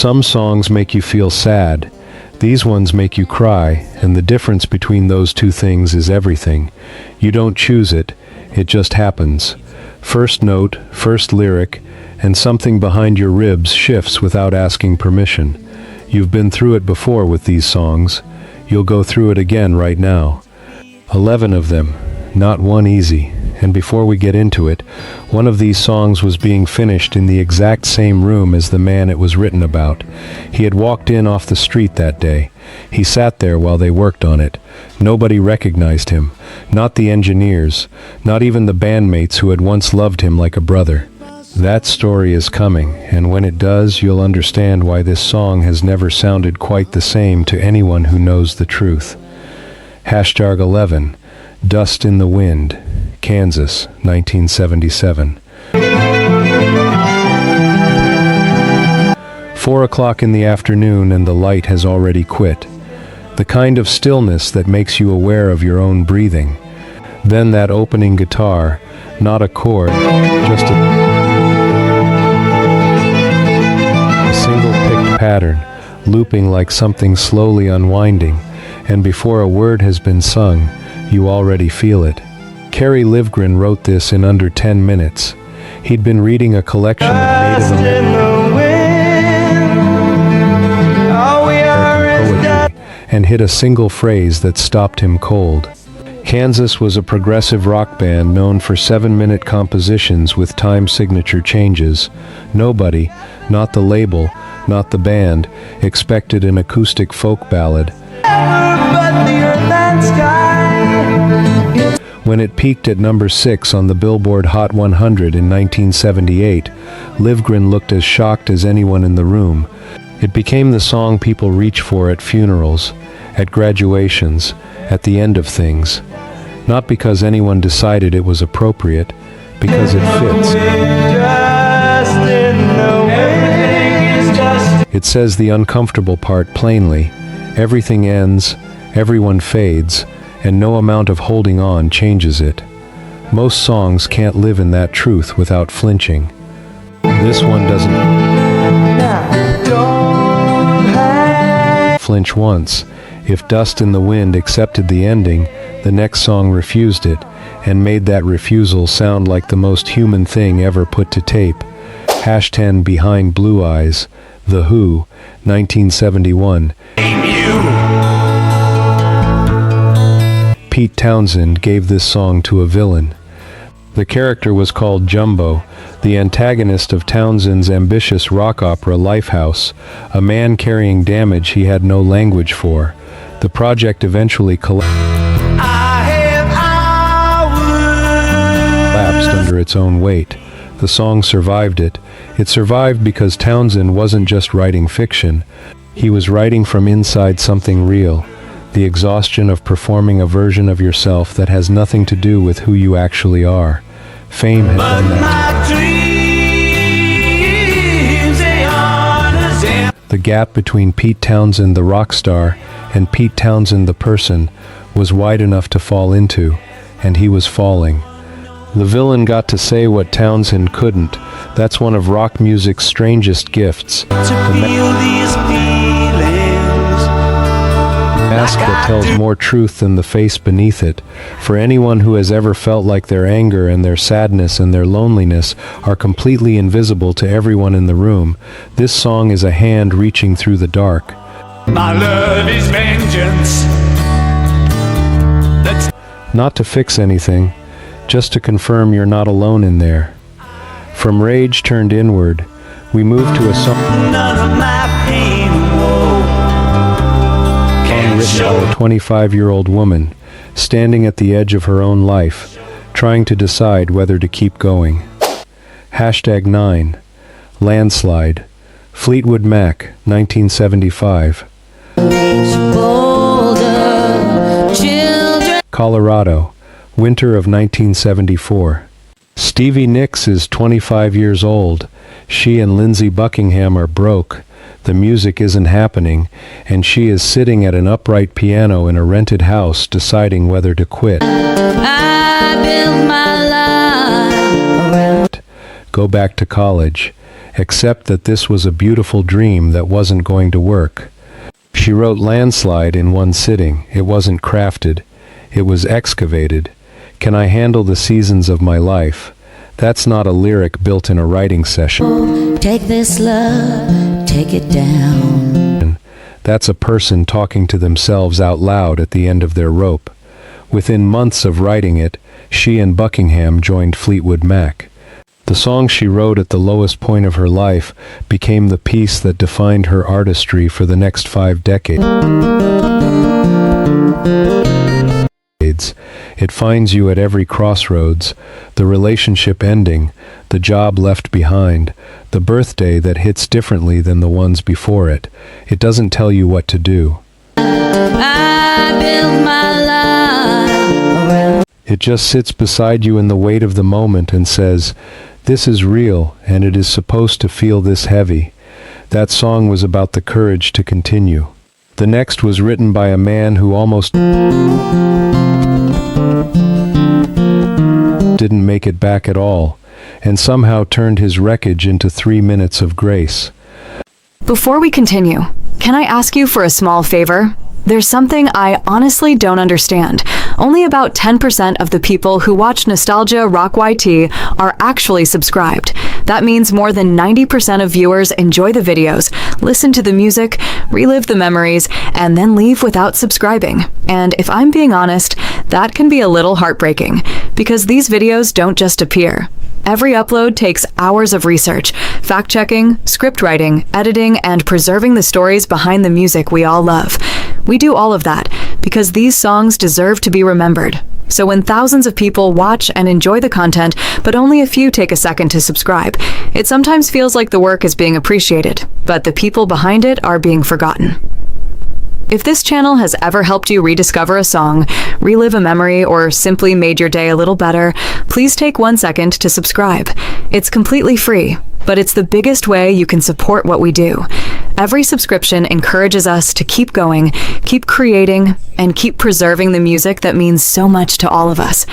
Some songs make you feel sad. These ones make you cry, and the difference between those two things is everything. You don't choose it, it just happens. First note, first lyric, and something behind your ribs shifts without asking permission. You've been through it before with these songs. You'll go through it again right now. 11 of them, not one easy. And before we get into it, one of these songs was being finished in the exact same room as the man it was written about. He had walked in off the street that day. He sat there while they worked on it. Nobody recognized him, not the engineers, not even the bandmates who had once loved him like a brother. That story is coming, and when it does, you'll understand why this song has never sounded quite the same to anyone who knows the truth. Hashtag 11, Dust in the Wind, Kansas, 1977. 4 o'clock in the afternoon and the light has already quit. The kind of stillness that makes you aware of your own breathing. Then that opening guitar, not a chord, just a single picked pattern, looping like something slowly unwinding, and before a word has been sung, you already feel it. Kerry Livgren wrote this in under 10 minutes. He'd been reading a collection of Native American poetry and hit a single phrase that stopped him cold. Kansas was a progressive rock band known for 7-minute compositions with time signature changes. Nobody, not the label, not the band, expected an acoustic folk ballad. When it peaked at number 6 on the Billboard Hot 100 in 1978, Livgren looked as shocked as anyone in the room. It became the song people reach for at funerals, at graduations, at the end of things. Not because anyone decided it was appropriate, because it fits. It says the uncomfortable part plainly. Everything ends, everyone fades, and no amount of holding on changes it. Most songs can't live in that truth without flinching. This one doesn't flinch once. If Dust in the Wind accepted the ending, the next song refused it, and made that refusal sound like the most human thing ever put to tape. #10 Behind Blue Eyes, The Who, 1971. Pete Townshend gave this song to a villain. The character was called Jumbo, the antagonist of Townshend's ambitious rock opera Lifehouse, a man carrying damage he had no language for. The project eventually collapsed under its own weight. The song survived it. It survived because Townshend wasn't just writing fiction. He was writing from inside something real. The exhaustion of performing a version of yourself that has nothing to do with who you actually are. Fame had done that. The gap between Pete Townshend the rock star and Pete Townshend the person was wide enough to fall into, and he was falling. The villain got to say what Townshend couldn't. That's one of rock music's strangest gifts. Mask that tells more truth than the face beneath it. For anyone who has ever felt like their anger and their sadness and their loneliness are completely invisible to everyone in the room, this song is a hand reaching through the dark. My love is vengeance. Not to fix anything, just to confirm you're not alone in there. From rage turned inward, we move to a song written by a 25-year-old woman, standing at the edge of her own life, trying to decide whether to keep going. #9, Landslide, Fleetwood Mac, 1975. Colorado, winter of 1974. Stevie Nicks is 25 years old. She and Lindsey Buckingham are broke. The music isn't happening, and she is sitting at an upright piano in a rented house deciding whether to quit. I built my life around. Go back to college, except that this was a beautiful dream that wasn't going to work. She wrote Landslide in one sitting. It wasn't crafted. It was excavated. Can I handle the seasons of my life? That's not a lyric built in a writing session. Take this love, take it down. That's a person talking to themselves out loud at the end of their rope. Within months of writing it, she and Buckingham joined Fleetwood Mac. The song she wrote at the lowest point of her life became the piece that defined her artistry for the next 5 decades. It finds you at every crossroads, the relationship ending, the job left behind, the birthday that hits differently than the ones before it. It doesn't tell you what to do. I built my life. It just sits beside you in the weight of the moment and says, "This is real, and it is supposed to feel this heavy." That song was about the courage to continue. The next was written by a man who almost didn't make it back at all, and somehow turned his wreckage into 3 minutes of grace. Before we continue, can I ask you for a small favor? There's something I honestly don't understand. Only about 10% of the people who watch Nostalgia Rock YT are actually subscribed. That means more than 90% of viewers enjoy the videos, listen to the music, relive the memories, and then leave without subscribing. And if I'm being honest, that can be a little heartbreaking, because these videos don't just appear. Every upload takes hours of research, fact-checking, script writing, editing, and preserving the stories behind the music we all love. We do all of that because these songs deserve to be remembered. So when thousands of people watch and enjoy the content, but only a few take a second to subscribe, it sometimes feels like the work is being appreciated, but the people behind it are being forgotten. If this channel has ever helped you rediscover a song, relive a memory, or simply made your day a little better, please take 1 second to subscribe. It's completely free, but it's the biggest way you can support what we do. Every subscription encourages us to keep going, keep creating, and keep preserving the music that means so much to all of us.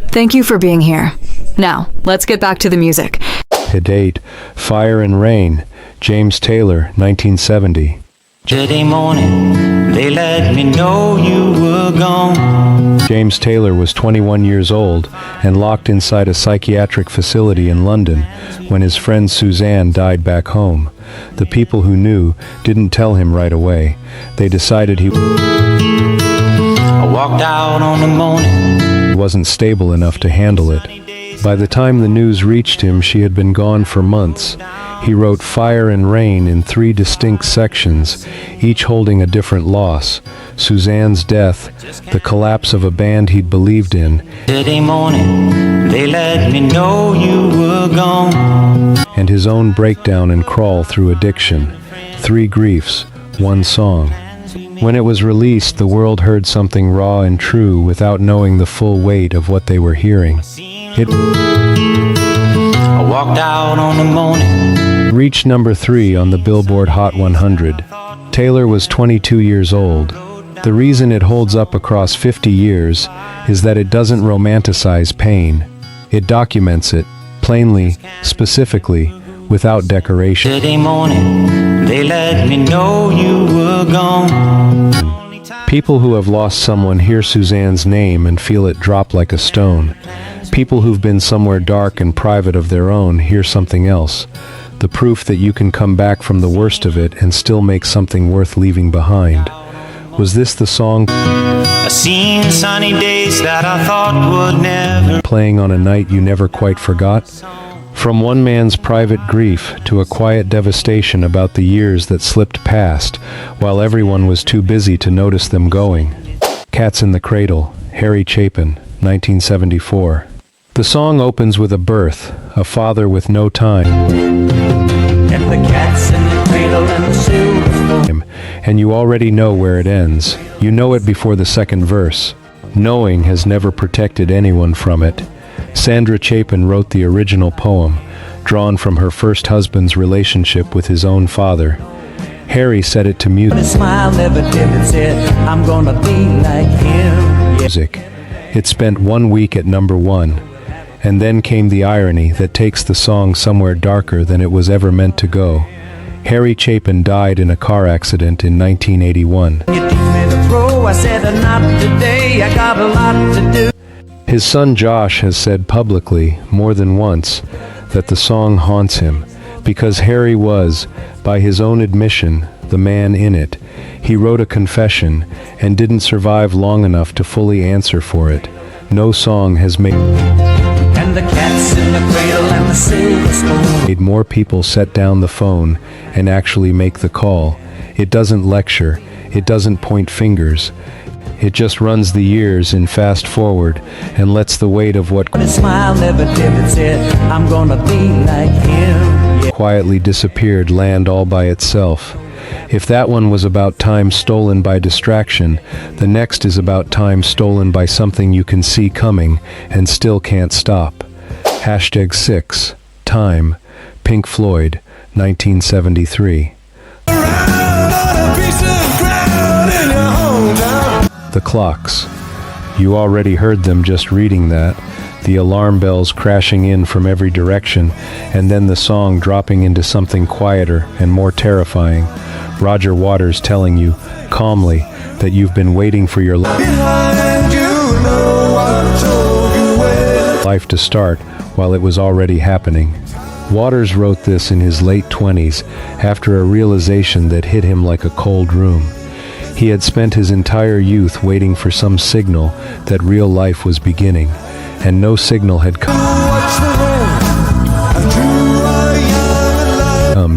Thank you for being here. Now, let's get back to the music. Hit 8, Fire and Rain, James Taylor, 1970. Today morning, they let me know you were gone. James Taylor was 21 years old and locked inside a psychiatric facility in London when his friend Suzanne died back home. The people who knew didn't tell him right away. They decided he I walked out on the morning. wasn't stable enough to handle it. By the time the news reached him, she had been gone for months. He wrote Fire and Rain in 3 distinct sections, each holding a different loss: Suzanne's death, the collapse of a band he'd believed in, Today morning, they let me know you were gone. and his own breakdown and crawl through addiction. 3 griefs, 1 song. When it was released, the world heard something raw and true without knowing the full weight of what they were hearing. It I walked out on the morning. reached number 3 on the Billboard Hot 100. Taylor was 22 years old. The reason it holds up across 50 years is that it doesn't romanticize pain. It documents it, plainly, specifically, without decoration. Today morning, they let me know you were gone. People who have lost someone hear Suzanne's name and feel it drop like a stone. People who've been somewhere dark and private of their own hear something else. The proof that you can come back from the worst of it and still make something worth leaving behind. Was this the song I seen sunny days that I thought would never. playing on a night you never quite forgot? From one man's private grief to a quiet devastation about the years that slipped past, while everyone was too busy to notice them going. Cats in the Cradle, Harry Chapin, 1974. The song opens with a birth, a father with no time, And the cats in the cradle and the silver. and you already know where it ends. You know it before the second verse. Knowing has never protected anyone from it. Sandra Chapin wrote the original poem, drawn from her first husband's relationship with his own father. Harry set it to His smile never dimmed and said, I'm gonna be like him. music. It spent 1 week at number 1. And then came the irony that takes the song somewhere darker than it was ever meant to go. Harry Chapin died in a car accident in 1981. You teach me to throw, I said not today, I got a lot to do. His son Josh has said publicly, more than once, that the song haunts him, because Harry was, by his own admission, the man in it. He wrote a confession, and didn't survive long enough to fully answer for it. No song has And the cat's in the cradle and the silver spoon. made more people set down the phone and actually make the call. It doesn't lecture, it doesn't point fingers. It just runs the years in fast forward and lets the weight of what His smile never dim, it said, I'm gonna be like him. Yeah. quietly disappeared land all by itself. If that one was about time stolen by distraction, the next is about time stolen by something you can see coming and still can't stop. Hashtag 6. Time. Pink Floyd, 1973. The clocks. You already heard them just reading that. The alarm bells crashing in from every direction, and then the song dropping into something quieter and more terrifying. Roger Waters telling you, calmly, that you've been waiting for your life to start while it was already happening. Waters wrote this in his late 20s after a realization that hit him like a cold room. He had spent his entire youth waiting for some signal that real life was beginning, and no signal had come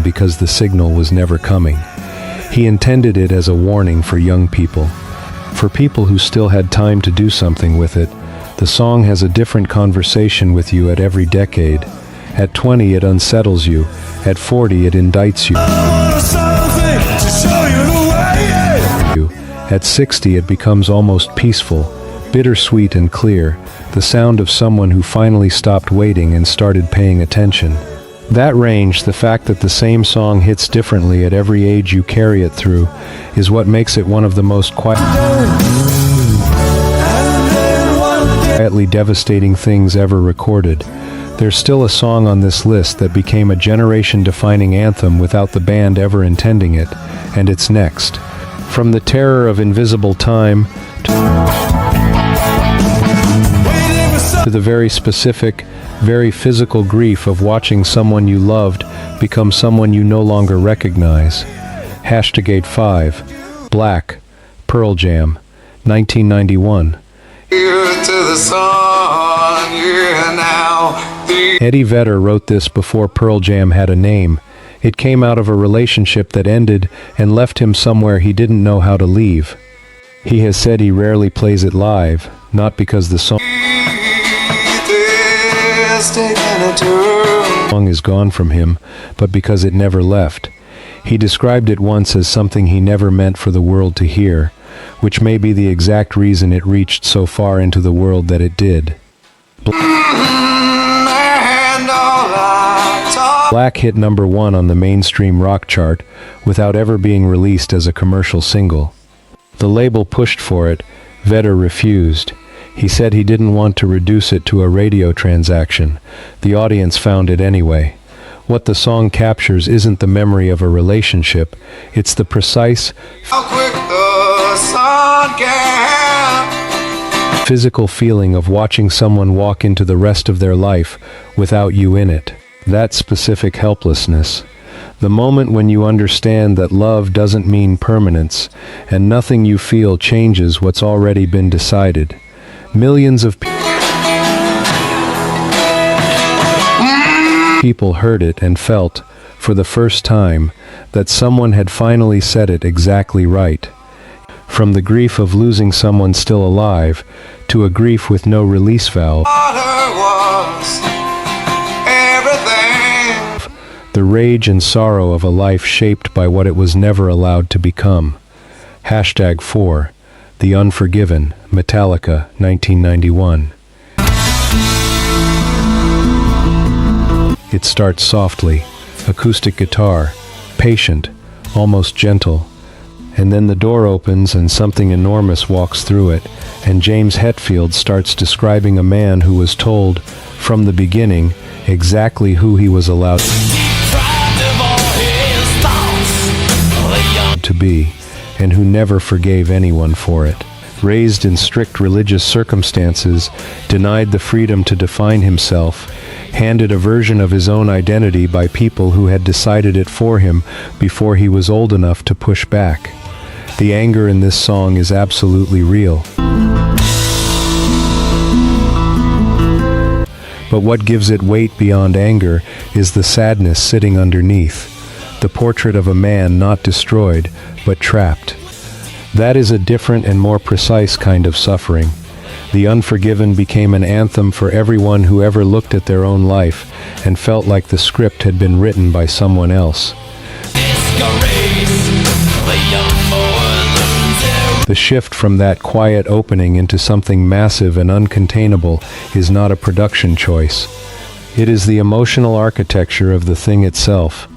because the signal was never coming. He intended it as a warning for young people. For people who still had time to do something with it, the song has a different conversation with you at every decade. At 20 it unsettles you, at 40 it indicts you. At 60 it becomes almost peaceful, bittersweet and clear, the sound of someone who finally stopped waiting and started paying attention. That range, the fact that the same song hits differently at every age you carry it through, is what makes it one of the most quietly devastating things ever recorded. There's still a song on this list that became a generation-defining anthem without the band ever intending it, and it's next. From the terror of invisible time to the very specific, very physical grief of watching someone you loved become someone you no longer recognize. Hashtag 5. Black. Pearl Jam. 1991. Eddie Vedder wrote this before Pearl Jam had a name. It came out of a relationship that ended and left him somewhere he didn't know how to leave. He has said he rarely plays it live, not because the song is gone from him, but because it never left. He described it once as something he never meant for the world to hear, which may be the exact reason it reached so far into the world that it did. Black hit number 1 on the mainstream rock chart without ever being released as a commercial single. The label pushed for it. Vedder refused. He said he didn't want to reduce it to a radio transaction. The audience found it anyway. What the song captures isn't the memory of a relationship, it's the precise physical feeling of watching someone walk into the rest of their life without you in it. That specific helplessness. The moment when you understand that love doesn't mean permanence, and nothing you feel changes what's already been decided. Millions of people heard it and felt, for the first time, that someone had finally said it exactly right. From the grief of losing someone still alive, to a grief with no release valve. The rage and sorrow of a life shaped by what it was never allowed to become. Hashtag 4. The Unforgiven. Metallica, 1991. It starts softly, acoustic guitar, patient, almost gentle, And then the door opens and something enormous walks through it, and James Hetfield starts describing a man who was told, from the beginning, exactly who he was allowed to be, and who never forgave anyone for it. Raised in strict religious circumstances, denied the freedom to define himself, handed a version of his own identity by people who had decided it for him before he was old enough to push back. The anger in this song is absolutely real. But what gives it weight beyond anger is the sadness sitting underneath, the portrait of a man not destroyed, but trapped. That is a different and more precise kind of suffering. The Unforgiven became an anthem for everyone who ever looked at their own life and felt like the script had been written by someone else. The shift from that quiet opening into something massive and uncontainable is not a production choice. It is the emotional architecture of the thing itself,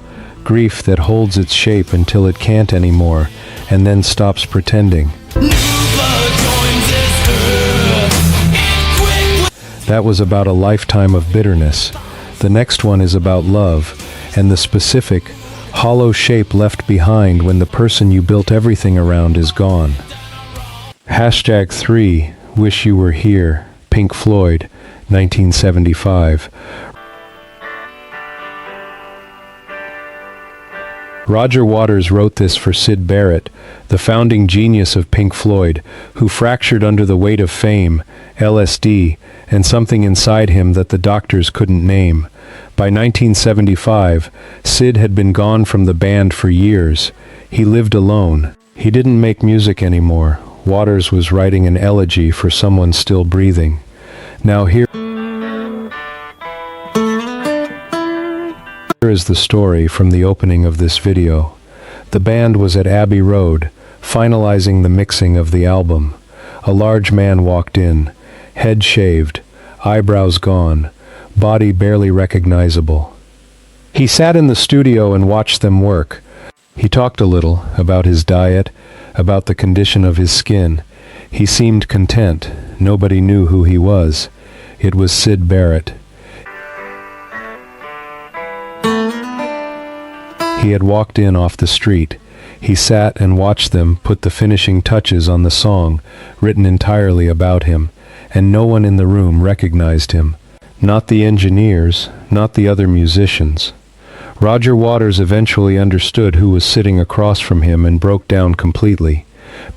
grief that holds its shape until it can't anymore, and then stops pretending. That was about a lifetime of bitterness. The next one is about love, and the specific, hollow shape left behind when the person you built everything around is gone. #3, Wish You Were Here, Pink Floyd, 1975. Roger Waters wrote this for Syd Barrett, the founding genius of Pink Floyd, who fractured under the weight of fame, LSD, and something inside him that the doctors couldn't name. By 1975, Syd had been gone from the band for years. He lived alone. He didn't make music anymore. Waters was writing an elegy for someone still breathing. Now here is the story from the opening of this video. The band was at Abbey Road, finalizing the mixing of the album. A large man walked in, head shaved, eyebrows gone, body barely recognizable. He sat in the studio and watched them work. He talked a little about his diet, about the condition of his skin. He seemed content. Nobody knew who he was. It was Syd Barrett. He had walked in off the street. He sat and watched them put the finishing touches on the song, written entirely about him, and no one in the room recognized him. Not the engineers, not the other musicians. Roger Waters eventually understood who was sitting across from him and broke down completely.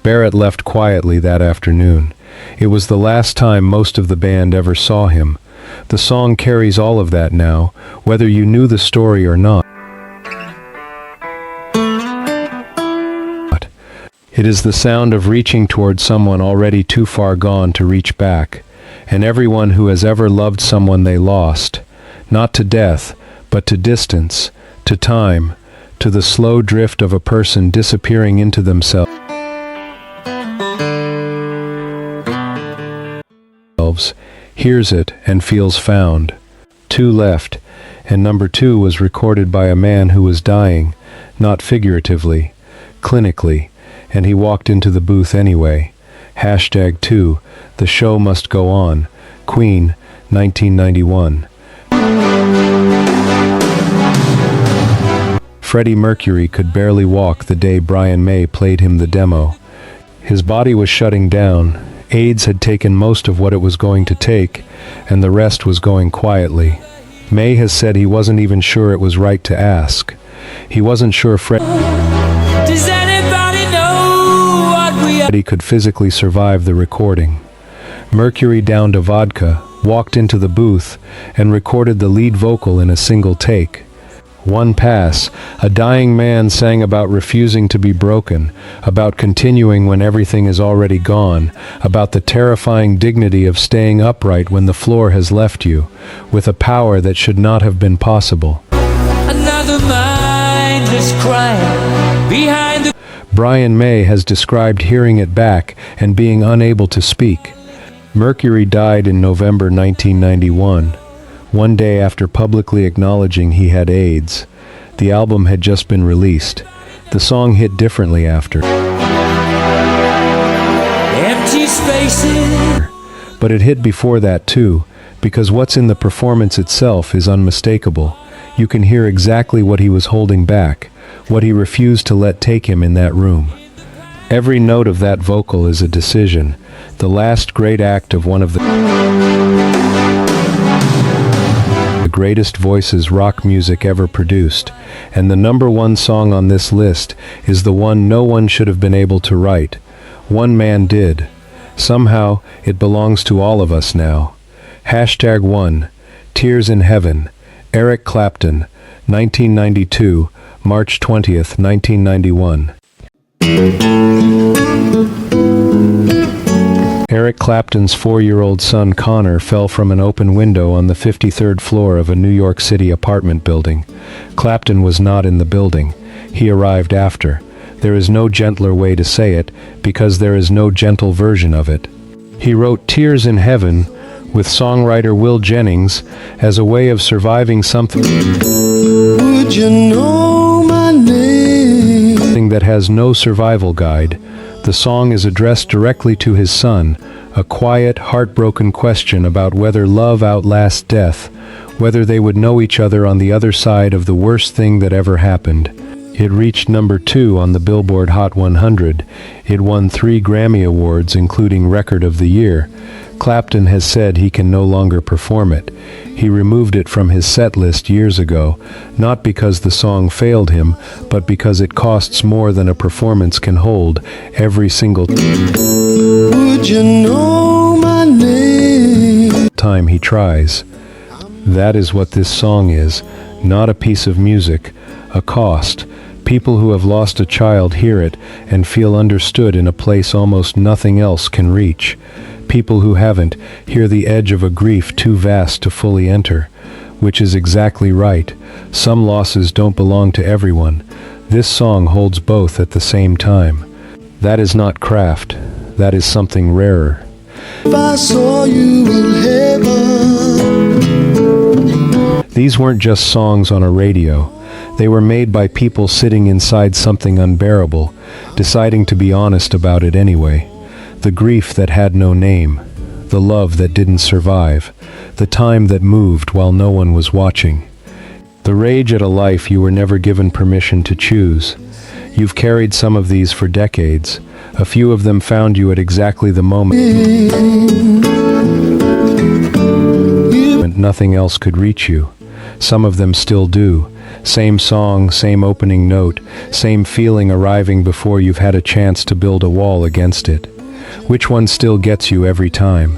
Barrett left quietly that afternoon. It was the last time most of the band ever saw him. The song carries all of that now, whether you knew the story or not. It is the sound of reaching toward someone already too far gone to reach back, and everyone who has ever loved someone they lost, not to death, but to distance, to time, to the slow drift of a person disappearing into themselves, hears it and feels found. 2 left, and number 2 was recorded by a man who was dying, not figuratively, clinically, and he walked into the booth anyway. #2, The Show Must Go On, Queen, 1991. Freddie Mercury could barely walk the day Brian May played him the demo. His body was shutting down. AIDS had taken most of what it was going to take, and the rest was going quietly. May has said he wasn't even sure it was right to ask. He wasn't sure Does anybody know what we he could physically survive the recording. Mercury downed a vodka, walked into the booth, and recorded the lead vocal in a single take. One pass, a dying man sang about refusing to be broken, about continuing when everything is already gone, about the terrifying dignity of staying upright when the floor has left you, with a power that should not have been possible. Another mindless crying behind the Brian May has described hearing it back and being unable to speak. Mercury died in November 1991, one day after publicly acknowledging he had AIDS. The album had just been released. The song hit differently after. these faces. But it hit before that too, because what's in the performance itself is unmistakable. You can hear exactly what he was holding back, what he refused to let take him in that room. Every note of that vocal is a decision, the last great act of one of the greatest voices rock music ever produced, and the number one song on this list is the one no one should have been able to write. One man did. Somehow, it belongs to all of us now. #1, Tears in Heaven, Eric Clapton, 1992, March 20th, 1991. Eric Clapton's 4-year-old son Connor fell from an open window on the 53rd floor of a New York City apartment building. Clapton was not in the building. He arrived after. There is no gentler way to say it, because there is no gentle version of it. He wrote Tears in Heaven with songwriter Will Jennings as a way of surviving something Would you know my name? that has no survival guide. The song is addressed directly to his son, a quiet, heartbroken question about whether love outlasts death, whether they would know each other on the other side of the worst thing that ever happened. It reached number 2 on the Billboard Hot 100. It won 3 Grammy Awards, including Record of the Year. Clapton has said he can no longer perform it. He removed it from his set list years ago, not because the song failed him, but because it costs more than a performance can hold every single Would you know my name? time he tries. That is what this song is, not a piece of music, a cost. People who have lost a child hear it and feel understood in a place almost nothing else can reach. People who haven't hear the edge of a grief too vast to fully enter, which is exactly right. Some losses don't belong to everyone. This song holds both at the same time. That is not craft. That is something rarer. If I saw you in heaven. These weren't just songs on a radio. They were made by people sitting inside something unbearable, deciding to be honest about it anyway. The grief that had no name, the love that didn't survive, the time that moved while no one was watching. The rage at a life you were never given permission to choose. You've carried some of these for decades. A few of them found you at exactly the moment nothing else could reach you. Some of them still do. Same song, same opening note, same feeling arriving before you've had a chance to build a wall against it. Which one still gets you every time?